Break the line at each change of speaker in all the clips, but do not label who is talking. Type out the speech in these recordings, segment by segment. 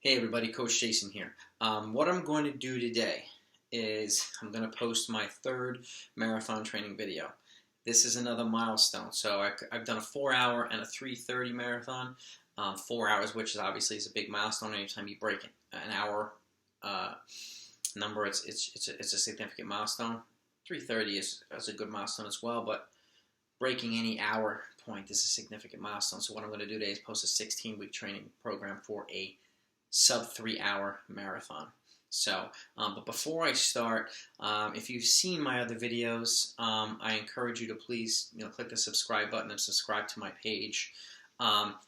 Hey everybody, Coach Jason here. What I'm going to do today is I'm going to post my third marathon training video. This is another milestone. So I've done a 4-hour and a 3:30 marathon. 4 hours, which is obviously is a big milestone. Anytime you break an hour number, it's a significant milestone. 3:30 is a good milestone as well, but breaking any hour point is a significant milestone. So what I'm going to do today is post a 16-week training program for a sub 3-hour marathon. So, but before I start, if you've seen my other videos, I encourage you to please, click the subscribe button and subscribe to my page.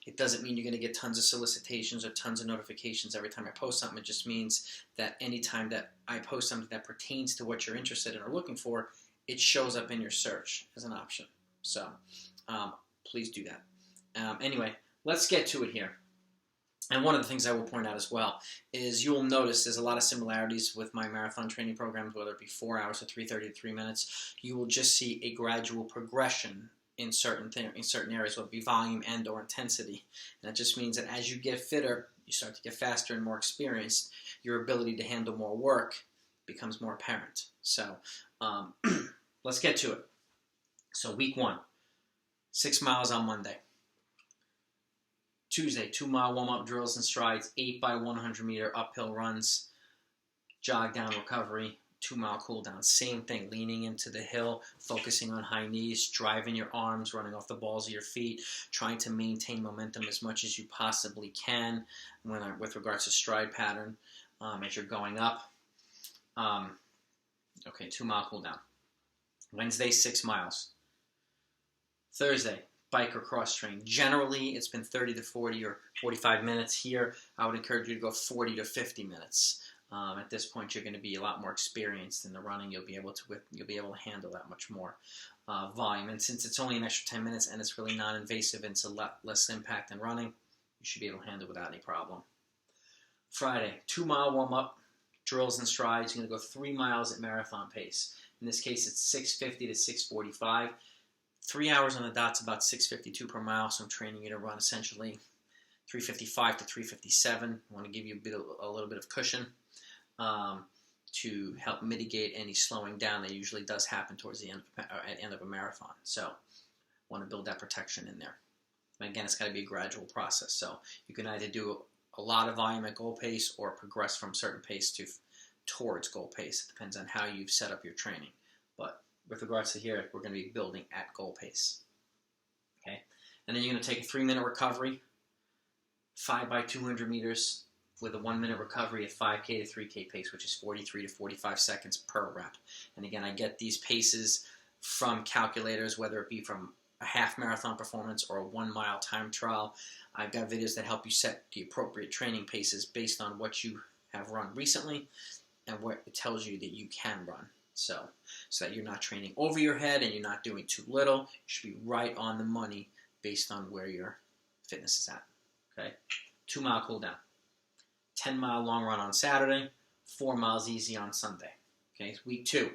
It doesn't mean you're going to get tons of solicitations or tons of notifications every time I post something. It just means that anytime that I post something that pertains to what you're interested in or looking for, it shows up in your search as an option. So, please do that. Anyway, let's get to it here. And one of the things I will point out as well is you'll notice there's a lot of similarities with my marathon training programs, whether it be 4 hours or 3:30 to 3 minutes. You will just see a gradual progression in certain areas, whether it be volume and or intensity. And that just means that as you get fitter, you start to get faster and more experienced, your ability to handle more work becomes more apparent. So let's get to it. So week 1, 6 miles on Monday. Tuesday, 2-mile warm-up drills and strides, 8 by 100 meter uphill runs, jog down recovery, 2-mile cool down. Same thing, leaning into the hill, focusing on high knees, driving your arms, running off the balls of your feet, trying to maintain momentum as much as you possibly can with regards to stride pattern as you're going up. Okay, 2-mile cool down. Wednesday, 6 miles. Thursday, bike or cross train. Generally, it's been 30 to 40 or 45 minutes. Here, I would encourage you to go 40 to 50 minutes. At this point, you're going to be a lot more experienced in the running. You'll be able to handle that much more volume. And since it's only an extra 10 minutes and it's really non-invasive and it's a lot less impact than running, you should be able to handle it without any problem. Friday, 2-mile warm-up drills and strides. You're going to go 3 miles at marathon pace. In this case, it's 6:50 to 6:45. 3 hours on the dot's about 6:52 per mile, so I'm training you to run essentially 3:55 to 3:57. I want to give you a little bit of cushion to help mitigate any slowing down that usually does happen towards the end of a marathon. So I want to build that protection in there. And again, it's got to be a gradual process. So you can either do a lot of volume at goal pace or progress from certain pace towards goal pace. It depends on how you've set up your training. But with regards to here, we're going to be building at goal pace. Okay, and then you're going to take a 3-minute recovery, 5 by 200 meters with a 1-minute recovery at 5K to 3K pace, which is 43 to 45 seconds per rep. And again, I get these paces from calculators, whether it be from a half marathon performance or a 1-mile time trial. I've got videos that help you set the appropriate training paces based on what you have run recently and what it tells you that you can run. So that you're not training over your head and you're not doing too little. You should be right on the money based on where your fitness is at. Okay, 2-mile cool down. 10-mile long run on Saturday, 4 miles easy on Sunday. Okay, week 2,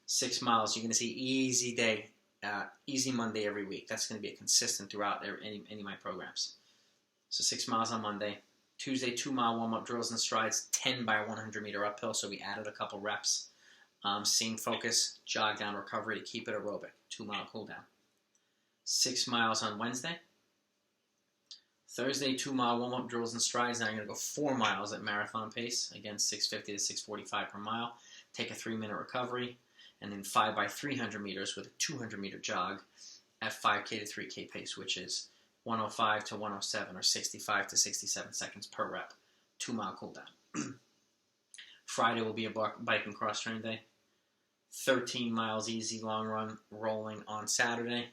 6 miles. You're going to see easy day, easy Monday every week. That's going to be a consistent throughout any of my programs. So 6 miles on Monday. Tuesday, 2-mile warm-up drills and strides, 10 by 100 meter uphill. So we added a couple reps. Same focus, jog down recovery to keep it aerobic. 2-mile cool down. 6 miles on Wednesday. Thursday, 2-mile warm-up drills and strides. Now I'm going to go 4 miles at marathon pace. Again, 6:50 to 6:45 per mile. Take a 3-minute recovery. And then 5 by 300 meters with a 200-meter jog at 5K to 3K pace, which is 105 to 107 or 65 to 67 seconds per rep. 2-mile cool down. Friday will be a bike and cross train day. 13 miles easy long run rolling on Saturday.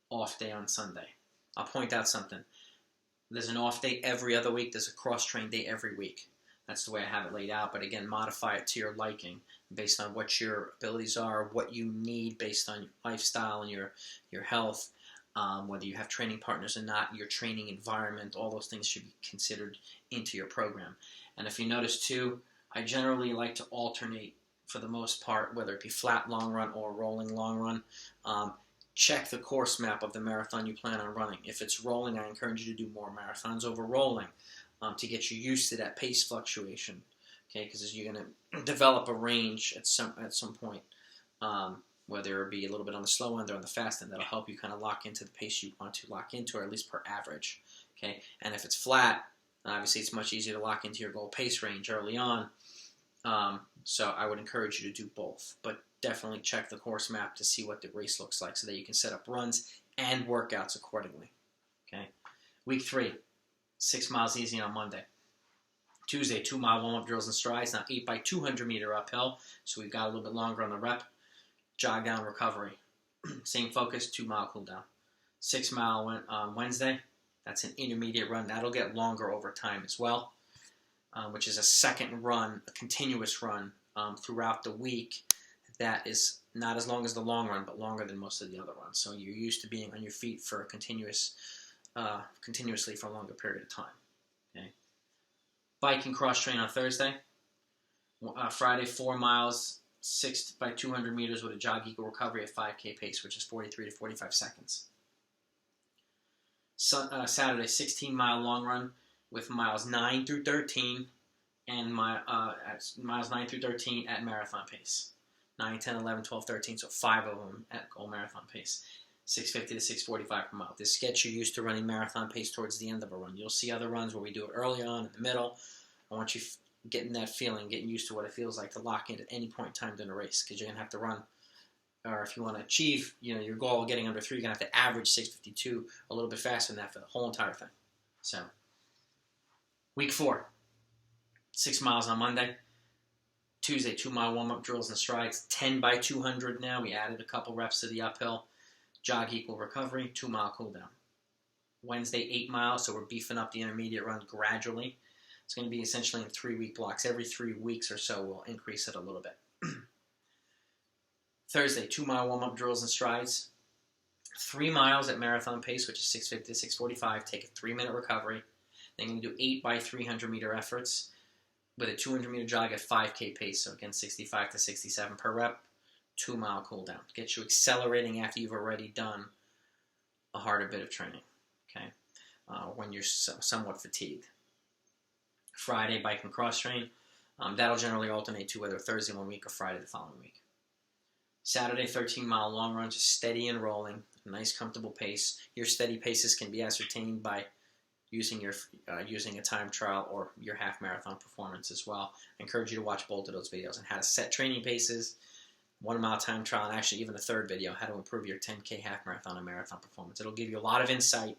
Off day on Sunday. I'll point out something. There's an off day every other week. There's a cross train day every week. That's the way I have it laid out. But again, modify it to your liking based on what your abilities are, what you need based on your lifestyle and your health, whether you have training partners or not, your training environment. All those things should be considered into your program. And if you notice too, I generally like to alternate for the most part, whether it be flat long run or rolling long run. Check the course map of the marathon you plan on running. If it's rolling, I encourage you to do more marathons over rolling. to get you used to that pace fluctuation. Okay, because you're going to develop a range at some point, whether it be a little bit on the slow end or on the fast end. That'll help you kind of lock into the pace you want to lock into, or at least per average. Okay, and if it's flat, obviously it's much easier to lock into your goal pace range early on. So I would encourage you to do both, but definitely check the course map to see what the race looks like so that you can set up runs and workouts accordingly. Okay, week 3, 6 miles easy on Monday. Tuesday, 2-mile warm-up drills and strides. Now 8 by 200 meter uphill, so we've got a little bit longer on the rep. Jog down recovery. Same focus, 2-mile cool down. 6-mile on Wednesday. That's an intermediate run. That'll get longer over time as well, which is a second run, a continuous run throughout the week. That is not as long as the long run, but longer than most of the other runs. So you're used to being on your feet for a continuously for a longer period of time. Okay. Bike and cross train on Thursday. Friday, 4 miles, 6 by 200 meters with a jog equal recovery at 5K pace, which is 43 to 45 seconds. Saturday, 16-mile long run with miles 9 through 13 and miles 9 through 13 at marathon pace. 9, 10, 11, 12, 13, so 5 of them at goal marathon pace. 650 to 645 per mile. This gets you used to running marathon pace towards the end of a run. You'll see other runs where we do it early on, in the middle. I want you getting that feeling, getting used to what it feels like to lock in at any point in time during a race, because you're going to have to run, or if you want to achieve your goal of getting under 3, you're going to have to average 652 a little bit faster than that for the whole entire thing. So, week 4, 6 miles on Monday. Tuesday, 2-mile warm-up drills and strides, 10 by 200 now. We added a couple reps to the uphill. Jog equal recovery, 2-mile cool down. Wednesday, 8 miles, so we're beefing up the intermediate run gradually. It's going to be essentially in 3-week blocks. Every 3 weeks or so, we'll increase it a little bit. Thursday, 2-mile warm-up drills and strides. 3 miles at marathon pace, which is 650 to 645. Take a 3-minute recovery. Then you're going to do 8 by 300 meter efforts with a 200 meter jog at 5K pace. So again, 65 to 67 per rep. 2-mile cool down. Get you accelerating after you've already done a harder bit of training. Okay, when you're somewhat fatigued. Friday, bike and cross train. That'll generally alternate to whether Thursday 1 week or Friday the following week. Saturday, 13-mile long run, just steady and rolling, a nice comfortable pace. Your steady paces can be ascertained by using a time trial or your half marathon performance as well. I encourage you to watch both of those videos on how to set training paces, 1-mile time trial, and actually even the third video, how to improve your 10K half marathon and marathon performance. It'll give you a lot of insight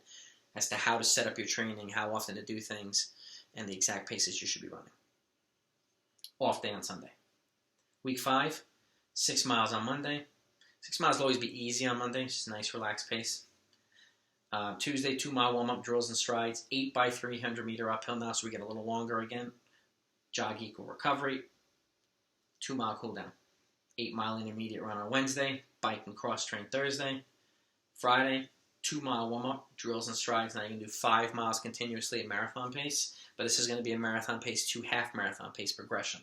as to how to set up your training, how often to do things, and the exact paces you should be running. Off day on Sunday. Week 5, 6 miles on Monday. 6 miles will always be easy on Monday, just a nice relaxed pace. Tuesday, 2-mile warm-up drills and strides, 8 by 300 meter uphill now, so we get a little longer again. Jog equal recovery, 2-mile cool down. 8-mile intermediate run on Wednesday, bike and cross train Thursday. Friday, 2-mile warm-up drills and strides. Now you can do 5 miles continuously at marathon pace, but this is going to be a marathon pace to half marathon pace progression.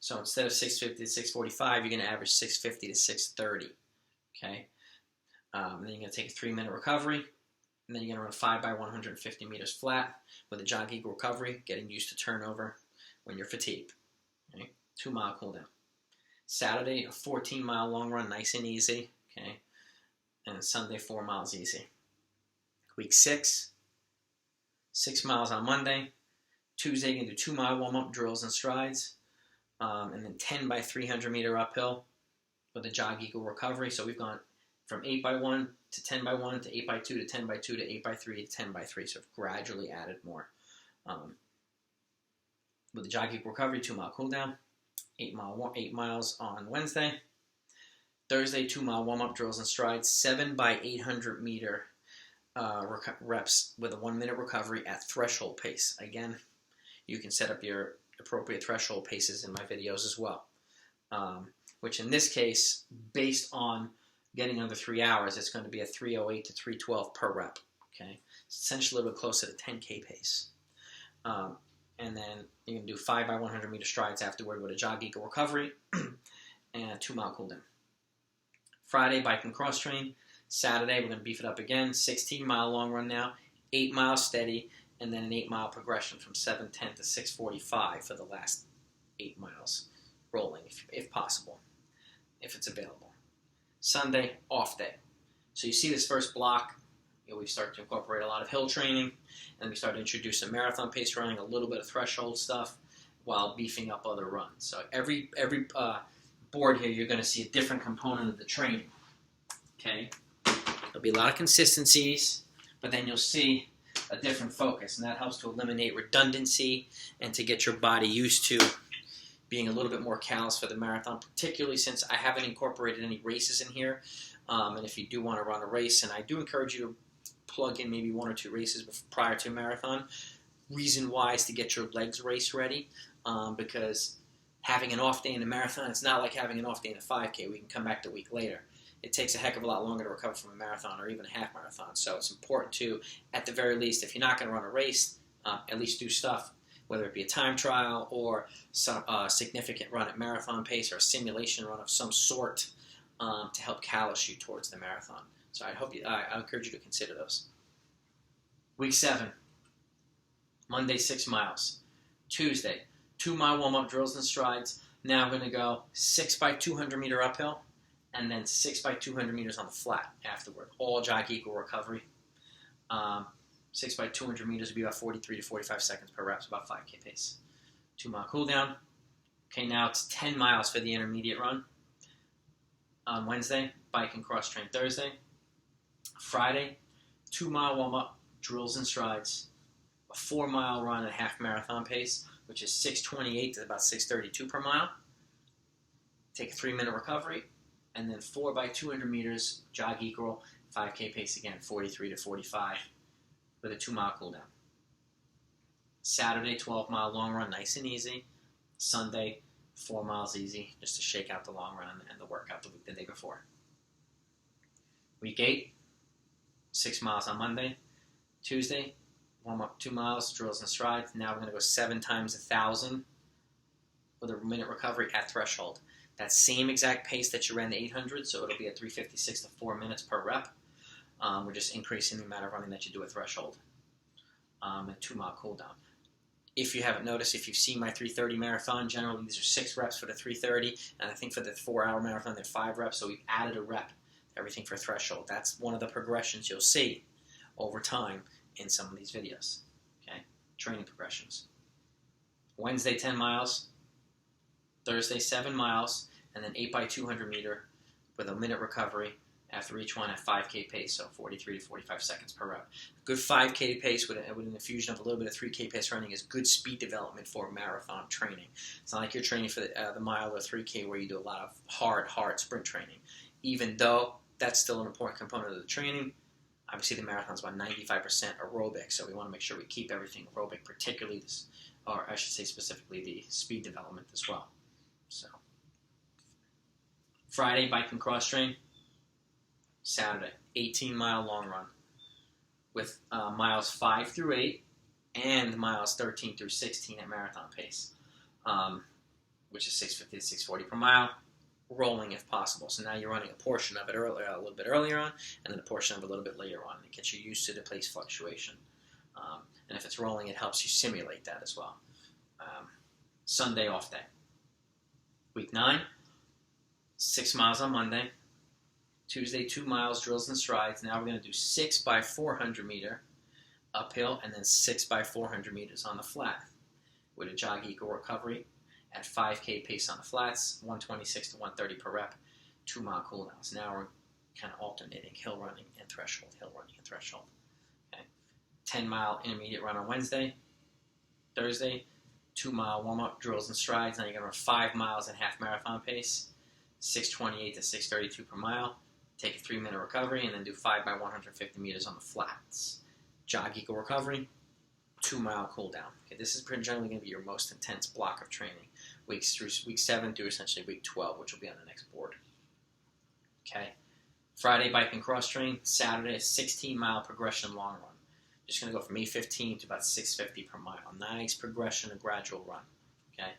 So instead of 650 to 645, you're going to average 650 to 630. Okay. Then you're going to take a 3-minute recovery. And then you're going to run 5 by 150 meters flat with a jog equal recovery, getting used to turnover when you're fatigued. Okay? 2-mile cool down. Saturday, a 14-mile long run, nice and easy. Okay? And Sunday, 4 miles easy. Week 6, 6 miles on Monday. Tuesday, you can do 2-mile warm-up drills and strides. And then 10 by 300 meter uphill with a jog equal recovery. So we've gone from 8 by 1 to 10 by 1 to 8 by 2 to 10 by 2 to 8 by 3 to 10 by 3. So we've gradually added more. With the jog equal recovery, 2-mile cool down. 8 miles on Wednesday. Thursday, 2-mile warm-up drills and strides. 7 by 800 meter reps with a 1-minute recovery at threshold pace. Again, you can set up your appropriate threshold paces in my videos as well. Which in this case, based on getting under 3 hours, it's going to be a 308 to 312 per rep. Okay, it's essentially a little bit closer to 10K pace. And then you can do 5 by 100 meter strides afterward with a jog equal recovery and a 2-mile cool down. Friday, bike and cross train. Saturday, we're going to beef it up again. 16-mile long run now. 8 miles steady. and then an 8-mile progression from 7:10 to 6:45 for the last 8 miles, rolling if possible, if it's available. Sunday, off day. So you see this first block, we start to incorporate a lot of hill training, and we start to introduce some marathon pace running, a little bit of threshold stuff, while beefing up other runs. So every board here, you're going to see a different component of the training. Okay, there'll be a lot of consistencies, but then you'll see a different focus, and that helps to eliminate redundancy and to get your body used to being a little bit more callous for the marathon, particularly since I haven't incorporated any races in here. And if you do want to run a race, and I do encourage you to plug in maybe 1 or 2 races prior to a marathon. Reason why is to get your legs race ready, because having an off day in a marathon, it's not like having an off day in a 5K. We can come back a week later. It takes a heck of a lot longer to recover from a marathon or even a half marathon. So it's important to, at the very least, if you're not going to run a race, at least do stuff, whether it be a time trial or some significant run at marathon pace or a simulation run of some sort, to help callous you towards the marathon. So I encourage you to consider those. Week 7, Monday 6 miles. Tuesday, 2-mile warm-up drills and strides. Now I'm going to go 6 by 200 meter uphill, and then 6 by 200 meters on the flat afterward. All jog equal recovery. 6 by 200 meters would be about 43 to 45 seconds per rep, so about 5K pace. 2-mile cool down. Okay, now it's 10 miles for the intermediate run. On Wednesday, bike and cross train Thursday. Friday, 2-mile warm-up, drills and strides. A 4-mile run at half marathon pace, which is 6:28 to about 6:32 per mile. Take a 3-minute recovery, and then 4 by 200 meters, jog equal, 5K pace again, 43 to 45, with a 2-mile cool down. Saturday, 12-mile long run, nice and easy. Sunday, 4 miles easy, just to shake out the long run and the workout the day before. Week 8, 6 miles on Monday. Tuesday, warm up 2 miles, drills and strides. Now we're going to go 7 times 1,000 with a minute recovery at threshold. That same exact pace that you ran the 800, so it'll be at 3:56 to 4 minutes per rep. We're just increasing the amount of running that you do at threshold. A 2-mile cool down. If you haven't noticed, if you've seen my 3:30 marathon, generally these are 6 reps for the 3:30, and I think for the 4-hour marathon they're 5 reps, so we've added a rep, everything for threshold. That's one of the progressions you'll see over time in some of these videos. Okay, training progressions. Wednesday, 10 miles. Thursday, 7 miles, and then 8 by 200 meter with a minute recovery after each one at 5K pace, so 43 to 45 seconds per rep. Good 5K pace with an infusion of a little bit of 3K pace running is good speed development for marathon training. It's not like you're training for the mile or 3K where you do a lot of hard sprint training. Even though that's still an important component of the training, obviously the marathon's about 95% aerobic, so we want to make sure we keep everything aerobic, particularly this, or I should say specifically the speed development as well. So, Friday, bike and cross train. Saturday, 18-mile long run with miles 5 through 8 and miles 13 through 16 at marathon pace, which is 6:50 to 6:40 per mile, rolling if possible. So now you're running a portion of it earlier, a little bit earlier on, and then a portion of it a little bit later on. It gets you used to the pace fluctuation. And if it's rolling, it helps you simulate that as well. Sunday, off day. Week 9, 6 miles on Monday. Tuesday, 2 miles, drills and strides. Now we're going to do 6 by 400 meter uphill and then 6 by 400 meters on the flat with a jog equal recovery at 5K pace on the flats, 126 to 130 per rep, 2-mile cool downs. Now we're kind of alternating hill running and threshold, hill running and threshold. Okay. 10-mile intermediate run on Wednesday. Thursday, 2-mile warm-up drills and strides. Now you're going to run 5 miles at half marathon pace, 6:28 to 6:32 per mile. Take a 3-minute recovery, and then do 5 by 150 meters on the flats. Jog equal recovery, 2-mile cool down. Okay, this is generally going to be your most intense block of training. Weeks through week 7 through essentially week 12, which will be on the next board. Okay. Friday, bike and cross train. Saturday, a 16-mile progression long run. Just going to go from 8:15 to about 6:50 per mile. Nice progression, a gradual run. Okay.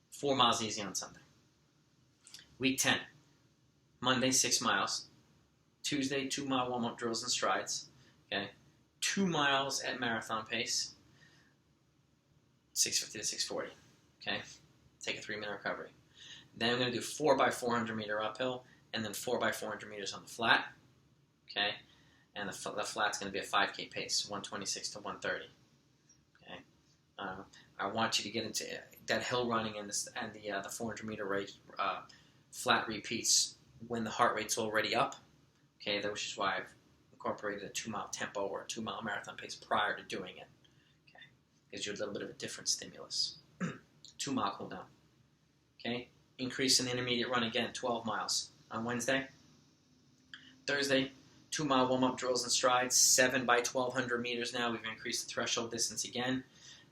4 miles easy on Sunday. Week 10. Monday, 6 miles. Tuesday, 2-mile warm-up drills and strides. Okay. 2 miles at marathon pace, 650 to 640. Okay, take a 3-minute recovery. Then I'm going to do 4 by 400 meter uphill, and then 4 by 400 meters on the flat. Okay, and the flat's going to be a 5K pace, 126 to 130. Okay, I want you to get into that hill running and the 400 meter race flat repeats when the heart rate's already up. Okay, which is why I've incorporated a 2-mile tempo or a 2-mile marathon pace prior to doing it. Okay, gives you a little bit of a different stimulus. 2-mile cool down. Okay, increase in the intermediate run again, 12 miles on Wednesday. Thursday, 2-mile warm-up drills and strides, 7 by 1200 meters now. We've increased the threshold distance again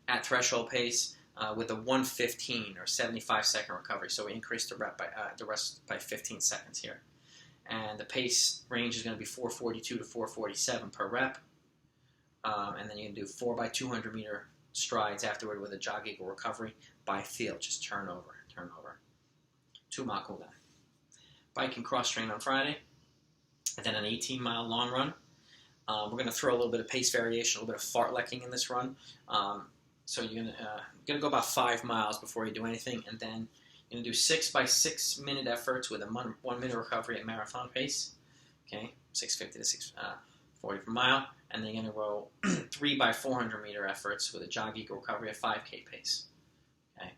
at threshold pace with a 1:15 or 75-second recovery. So we increased the rest by 15 seconds here. And the pace range is going to be 442 to 447 per rep. And then you can do 4 by 200 meter strides afterward with a jog equal recovery by feel. Just turn over. 2-mile cool down. Bike and cross train on Friday. And then an 18-mile long run. We're going to throw a little bit of pace variation, a little bit of fartlecking in this run. So you're going to go about 5 miles before you do anything, and then you're going to do 6 by 6 minute efforts with a 1 minute recovery at marathon pace. Okay, 650 to 640 per mile, and then you're going to roll 3 by 400 meter efforts with a jog equal recovery at 5K pace. Okay,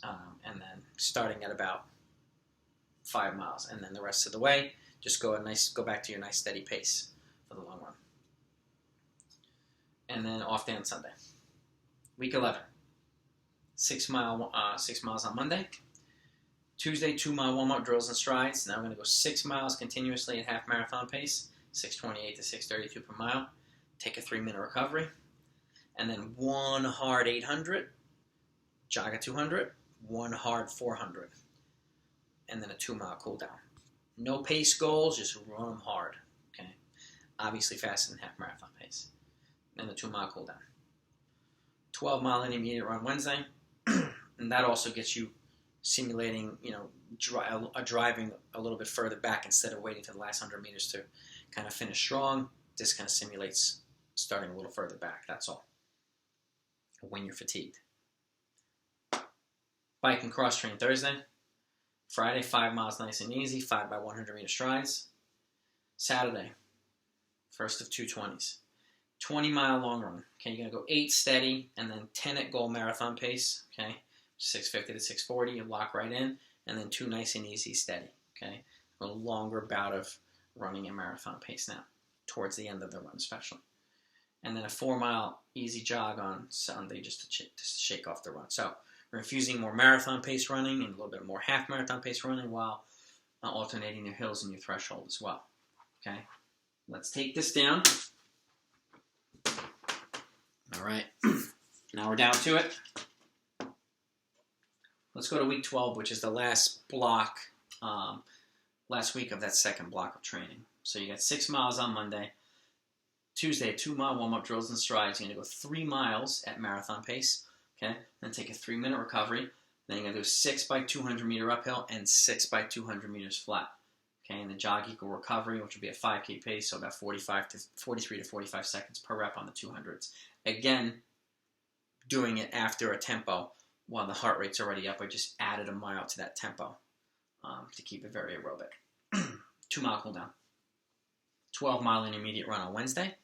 and then starting at about 5 miles, and then the rest of the way, just go back to your nice steady pace for the long run. And then off day on Sunday. Week 11. 6 miles on Monday. Tuesday, 2-mile warm-up drills and strides. Now I'm going to go 6 miles continuously at half marathon pace, 628 to 632 per mile. Take a 3-minute recovery. And then 1 hard 800, jog a 200, 1 hard 400. And then a 2-mile cool down. No pace goals, just run them hard. Okay, obviously faster than half marathon pace. And the 2-mile cool down. 12-mile intermediate run Wednesday, and that also gets you simulating, driving a little bit further back instead of waiting for the last 100 meters to kind of finish strong. This kind of simulates starting a little further back. That's all. When you're fatigued. Bike and cross train Thursday. Friday, 5 miles nice and easy, 5 by 100 meter strides. Saturday, first of 220s. 20-mile long run. Okay, you're going to go 8 steady and then 10 at goal marathon pace. Okay, 650 to 640, you lock right in, and then 2 nice and easy steady. Okay, a longer bout of running at marathon pace now, towards the end of the run especially. And then a 4-mile easy jog on Sunday just to shake off the run. So we're infusing more marathon pace running and a little bit more half marathon pace running while alternating your hills and your threshold as well. Okay, let's take this down. All right, now we're down to it. Let's go to week 12, which is the last block, last week of that second block of training. So you got 6 miles on Monday. Tuesday, 2-mile warm-up drills and strides. You're going to go 3 miles at marathon pace. Okay, then take a 3-minute recovery. Then you're going to do 6 by 200 meter uphill and 6 by 200 meters flat. Okay, and the jog equal recovery, which will be a 5K pace, so about 43 to 45 seconds per rep on the 200s. Again, doing it after a tempo while the heart rate's already up. I just added a mile to that tempo to keep it very aerobic. 2-mile cool down. 12-mile intermediate run on Wednesday.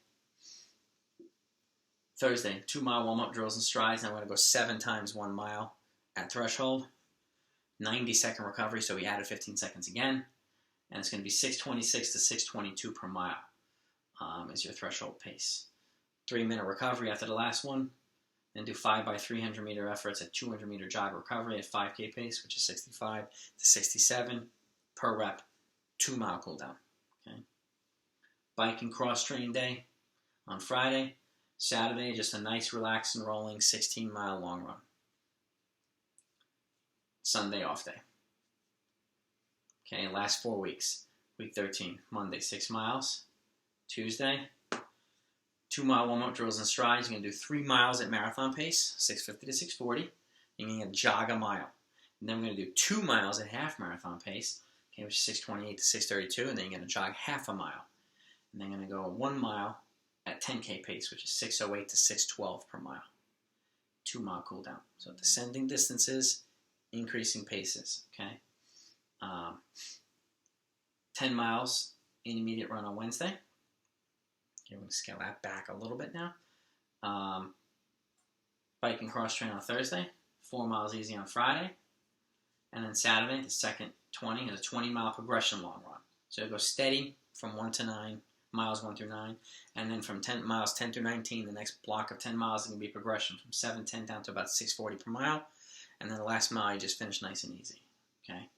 Thursday, 2-mile warm-up drills and strides. Now I'm going to go 7 times 1 mile at threshold. 90-second recovery, so we added 15 seconds again. And it's going to be 626 to 622 per mile is your threshold pace. 3-minute recovery after the last one. Then do 5 by 300 meter efforts at 200 meter jog recovery at 5K pace, which is 65 to 67 per rep. 2-mile cool down. Okay. Bike and cross train day on Friday. Saturday, just a nice relaxing rolling 16-mile long run. Sunday off day. Okay, last 4 weeks. Week 13, Monday, 6 miles. Tuesday, 2-mile warm-up drills and strides. You're going to do 3 miles at marathon pace, 650 to 640. You're going to jog a mile. And then we're going to do 2 miles at half marathon pace, okay, which is 628 to 632. And then you're going to jog half a mile. And then you're going to go 1 mile at 10K pace, which is 6:08 to 6:12 per mile. 2-mile cool down. So descending distances, increasing paces. Okay. 10 miles intermediate run on Wednesday. Okay, we're going to scale that back a little bit now. Bike and cross train on Thursday. 4 miles easy on Friday. And then Saturday, the second 20 is a 20-mile progression long run. So it goes steady from 1 to 9, miles 1 through 9. And then from 10 miles 10 through 19, the next block of 10 miles is going to be progression from 7:10 down to about 6:40 per mile. And then the last mile, you just finish nice and easy. Okay?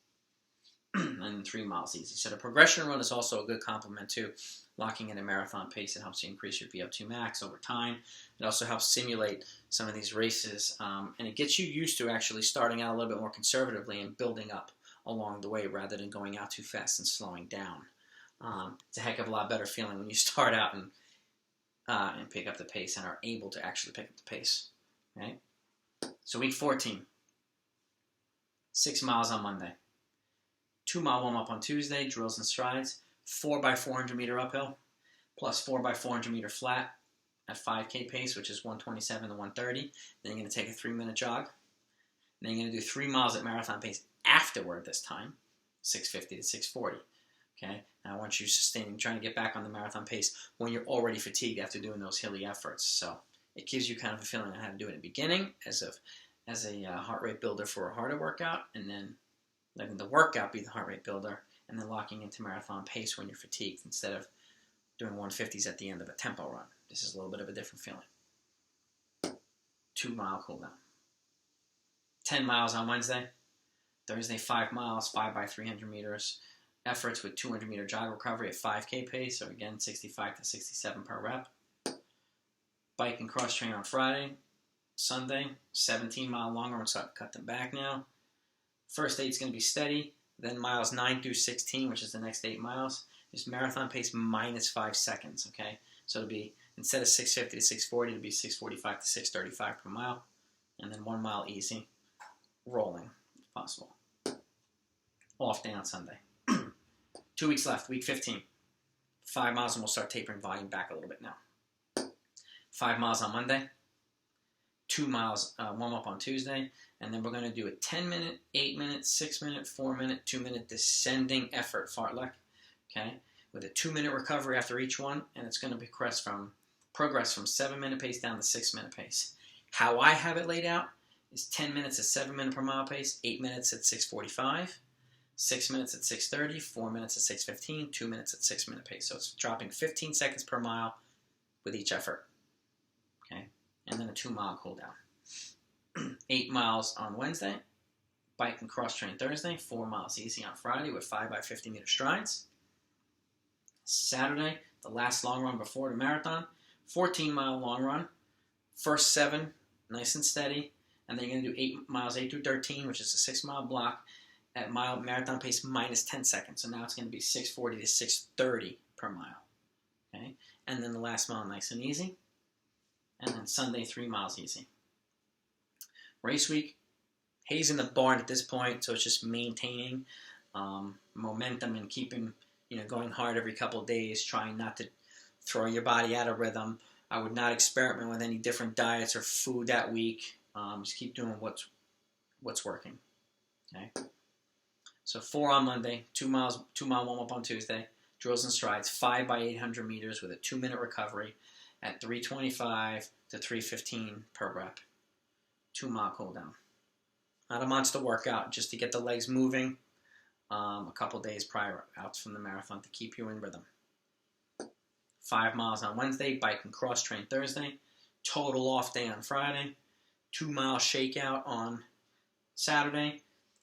And then 3 miles easy. So the progression run is also a good complement to locking in a marathon pace. It helps you increase your VO2 max over time. It also helps simulate some of these races, and it gets you used to actually starting out a little bit more conservatively and building up along the way rather than going out too fast and slowing down. It's a heck of a lot better feeling when you start out and pick up the pace and are able to actually pick up the pace. Right? So week 14, 6 miles on Monday. 2-mile warm-up on Tuesday, drills and strides, 4x400 meter uphill, plus 4x400 meter flat at 5K pace, which is 127 to 130. Then you're going to take a 3-minute jog. Then you're going to do 3 miles at marathon pace afterward this time, 6:50 to 6:40. Okay? Now I want you sustaining, trying to get back on the marathon pace when you're already fatigued after doing those hilly efforts. So it gives you kind of a feeling on how to do it in the beginning as a heart rate builder for a harder workout, and then letting the workout be the heart rate builder, and then locking into marathon pace when you're fatigued instead of doing 150s at the end of a tempo run. This is a little bit of a different feeling. 2-mile cool down. 10 miles on Wednesday. Thursday, 5 miles, 5x300 meters. Efforts with 200 meter jog recovery at 5K pace, so again 65 to 67 per rep. Bike and cross train on Friday. Sunday, 17-mile long run, so I've cut them back now. First 8 is going to be steady, then miles 9 through 16, which is the next 8 miles, is marathon pace minus 5 seconds, okay? So it'll be, instead of 6:50 to 6:40, it'll be 6:45 to 6:35 per mile, and then 1 mile easy, rolling, if possible. Off day on Sunday. 2 weeks left, week 15. 5 miles, and we'll start tapering volume back a little bit now. 5 miles on Monday. 2 miles warm-up on Tuesday, and then we're going to do a 10-minute, 8-minute, 6-minute, 4-minute, 2-minute descending effort fartlek, okay, with a 2-minute recovery after each one, and it's going to progress from 7-minute pace down to 6-minute pace. How I have it laid out is 10 minutes at 7-minute per mile pace, 8 minutes at 6:45, 6 minutes at 6:30, 4 minutes at 6:15, 2 minutes at 6-minute pace. So it's dropping 15 seconds per mile with each effort, okay? And then a 2-mile cool down. 8 miles on Wednesday, bike and cross train Thursday, 4 miles easy on Friday with 5x50 meter strides. Saturday, the last long run before the marathon, 14-mile long run. First 7, nice and steady, and then you're going to do 8 miles 8 through 13, which is a 6-mile block at marathon pace minus 10 seconds. So now it's going to be 6:40 to 6:30 per mile. Okay, and then the last mile nice and easy. And then Sunday, 3 miles easy. Race week, hay's in the barn at this point, so it's just maintaining momentum and keeping, going hard every couple of days, trying not to throw your body out of rhythm. I would not experiment with any different diets or food that week. Just keep doing what's working. Okay. So 4 on Monday, 2-mile warm-up on Tuesday, drills and strides, 5x800 meters with a 2-minute recovery at 325 to 315 per rep. 2-mile cool down. Not a monster workout, just to get the legs moving a couple days prior out from the marathon to keep you in rhythm. 5 miles on Wednesday, bike and cross train Thursday, total off day on Friday, 2-mile shakeout on Saturday,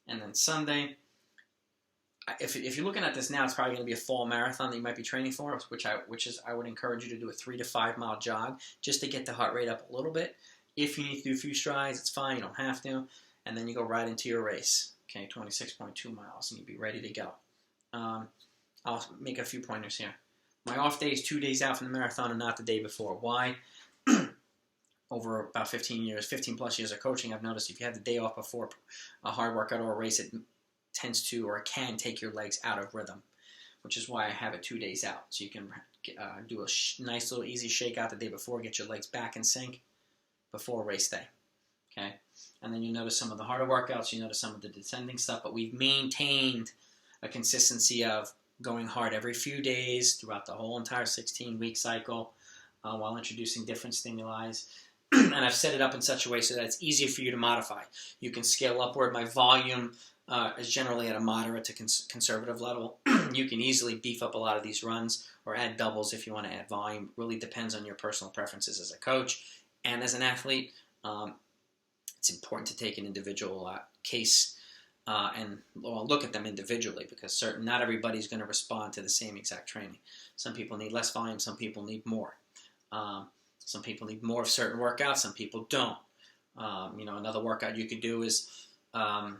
and then Sunday. If you're looking at this now, it's probably going to be a fall marathon that you might be training for, I would encourage you to do a 3 to 5 mile jog just to get the heart rate up a little bit. If you need to do a few strides, it's fine. You don't have to. And then you go right into your race. Okay, 26.2 miles, and you'll be ready to go. I'll make a few pointers here. My off day is 2 days out from the marathon and not the day before. Why? Over about 15 plus years of coaching, I've noticed if you have the day off before a hard workout or a race, it tends to or can take your legs out of rhythm, which is why I have it 2 days out. So you can do a nice little easy shakeout the day before, get your legs back in sync before race day. Okay, and then you notice some of the harder workouts, you notice some of the descending stuff, but we've maintained a consistency of going hard every few days throughout the whole entire 16-week cycle while introducing different stimuli. And I've set it up in such a way so that it's easier for you to modify. You can scale upward. My volume is generally at a moderate to conservative level. You can easily beef up a lot of these runs or add doubles if you want to add volume. It really depends on your personal preferences as a coach and as an athlete. It's important to take an individual case and look at them individually, because not everybody's going to respond to the same exact training. Some people need less volume, some people need more. Some people need more of certain workouts, some people don't. Another workout you could do is a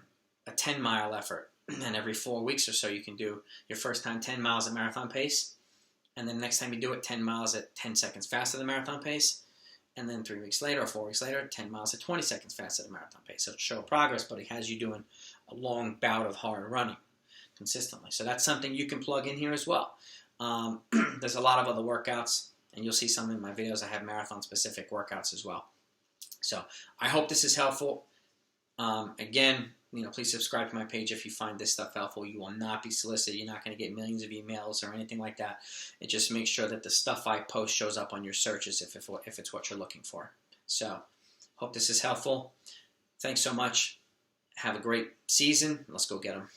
10-mile effort, and every 4 weeks or so you can do your first time 10 miles at marathon pace, and then next time you do it 10 miles at 10 seconds faster than marathon pace, and then 3 weeks later or 4 weeks later 10 miles at 20 seconds faster than marathon pace. So it'll show progress, but it has you doing a long bout of hard running consistently. So that's something you can plug in here as well. There's a lot of other workouts, and you'll see some in my videos. I have marathon-specific workouts as well. So I hope this is helpful. Again, please subscribe to my page if you find this stuff helpful. You will not be solicited. You're not going to get millions of emails or anything like that. It just makes sure that the stuff I post shows up on your searches if it's what you're looking for. So hope this is helpful. Thanks so much. Have a great season. Let's go get them.